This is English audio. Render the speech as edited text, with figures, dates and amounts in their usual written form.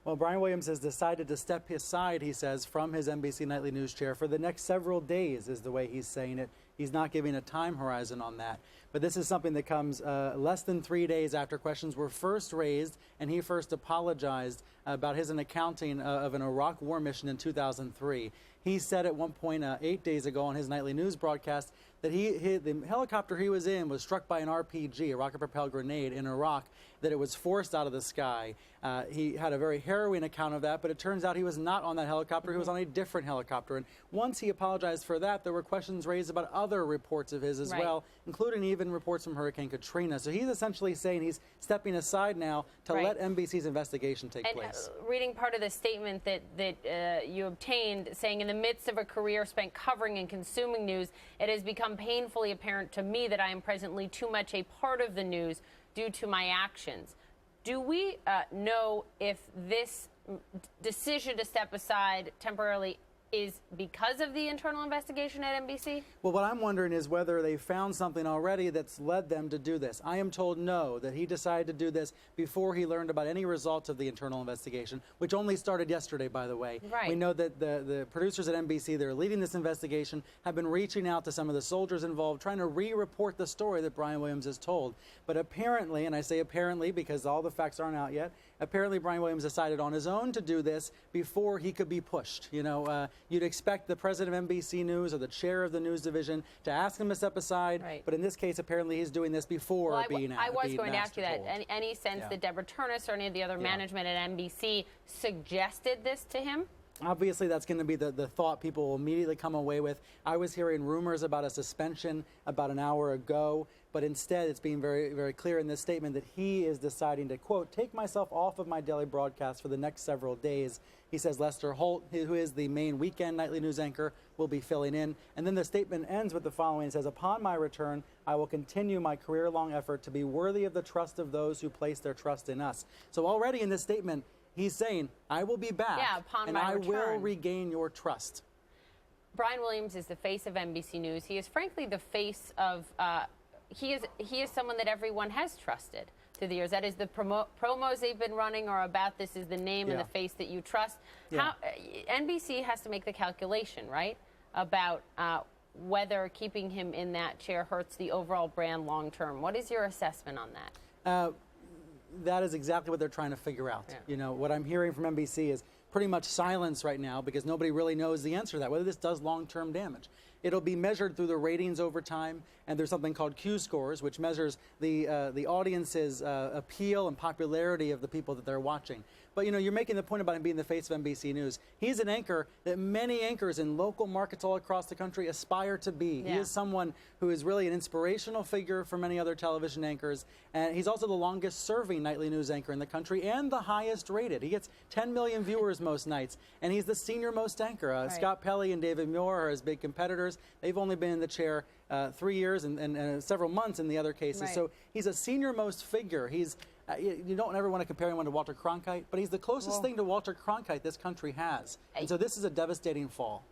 Well, Brian Williams has decided to step aside, he says, from his NBC Nightly News chair for the next several days, is the way he's saying it. He's not giving a time horizon on that. But this is something that comes less than 3 days after questions were first raised, and he first apologized about his accounting of an Iraq war mission in 2003. He said at one point 8 days ago on his nightly news broadcast that the helicopter he was in was struck by an RPG, a rocket-propelled grenade, in Iraq, that it was forced out of the sky. He had a very harrowing account of that, but it turns out he was not on that helicopter. He was on a different helicopter. And once he apologized for that, there were questions raised about other reports of his as well, including even reports from Hurricane Katrina. So he's essentially saying he's stepping aside now to let NBC's investigation take place. Reading part of the statement that you obtained, saying, in the midst of a career spent covering and consuming news, it has become painfully apparent to me that I am presently too much a part of the news due to my actions. Do we know if this decision to step aside temporarily is because of the internal investigation at NBC? Well, what I'm wondering is whether they found something already that's led them to do this. I am told no, that he decided to do this before he learned about any results of the internal investigation, which only started yesterday, by the way. We know that the producers at NBC that are leading this investigation have been reaching out to some of the soldiers involved, trying to re-report the story that Brian Williams has told. But apparently, and I say apparently because all the facts aren't out yet, apparently Brian Williams decided on his own to do this before he could be pushed. You know, you'd expect the president of NBC News or the chair of the news division to ask him to step aside, but in this case, apparently he's doing this before being asked. I was going to ask you that. Any sense that Deborah Turnus or any of the other management at NBC suggested this to him? Obviously, that's going to be the thought people will immediately come away with. I was hearing rumors about a suspension about an hour ago, but instead it's being very, very clear in this statement that he is deciding to, quote, take myself off of my daily broadcast for the next several days. He says Lester Holt, who is the main weekend nightly news anchor, will be filling in. And then the statement ends with the following. It says, upon my return, I will continue my career-long effort to be worthy of the trust of those who place their trust in us. So already in this statement, he's saying, I will be back, and I will regain your trust. Brian Williams is the face of NBC News. He is frankly the face of, he is someone that everyone has trusted through the years. That is, the promos they've been running are about this is the name and the face that you trust. How, NBC has to make the calculation, right, about whether keeping him in that chair hurts the overall brand long term. What is your assessment on that? That is exactly what they're trying to figure out. You know, what I'm hearing from NBC is pretty much silence right now because nobody really knows the answer to that, whether this does long-term damage. It'll be measured through the ratings over time, and there's something called Q-scores, which measures the audience's appeal and popularity of the people that they're watching. But, you know, you're making the point about him being the face of NBC News. He's an anchor that many anchors in local markets all across the country aspire to be. He is someone who is really an inspirational figure for many other television anchors, and he's also the longest-serving nightly news anchor in the country and the highest rated. He gets 10 million viewers most nights, and he's the senior-most anchor. Scott Pelley and David Muir are his big competitors. They've only been in the chair 3 years and several months in the other cases. So he's a senior-most figure. He's you don't ever want to compare him to Walter Cronkite, but he's the closest thing to Walter Cronkite this country has. And so this is a devastating fall.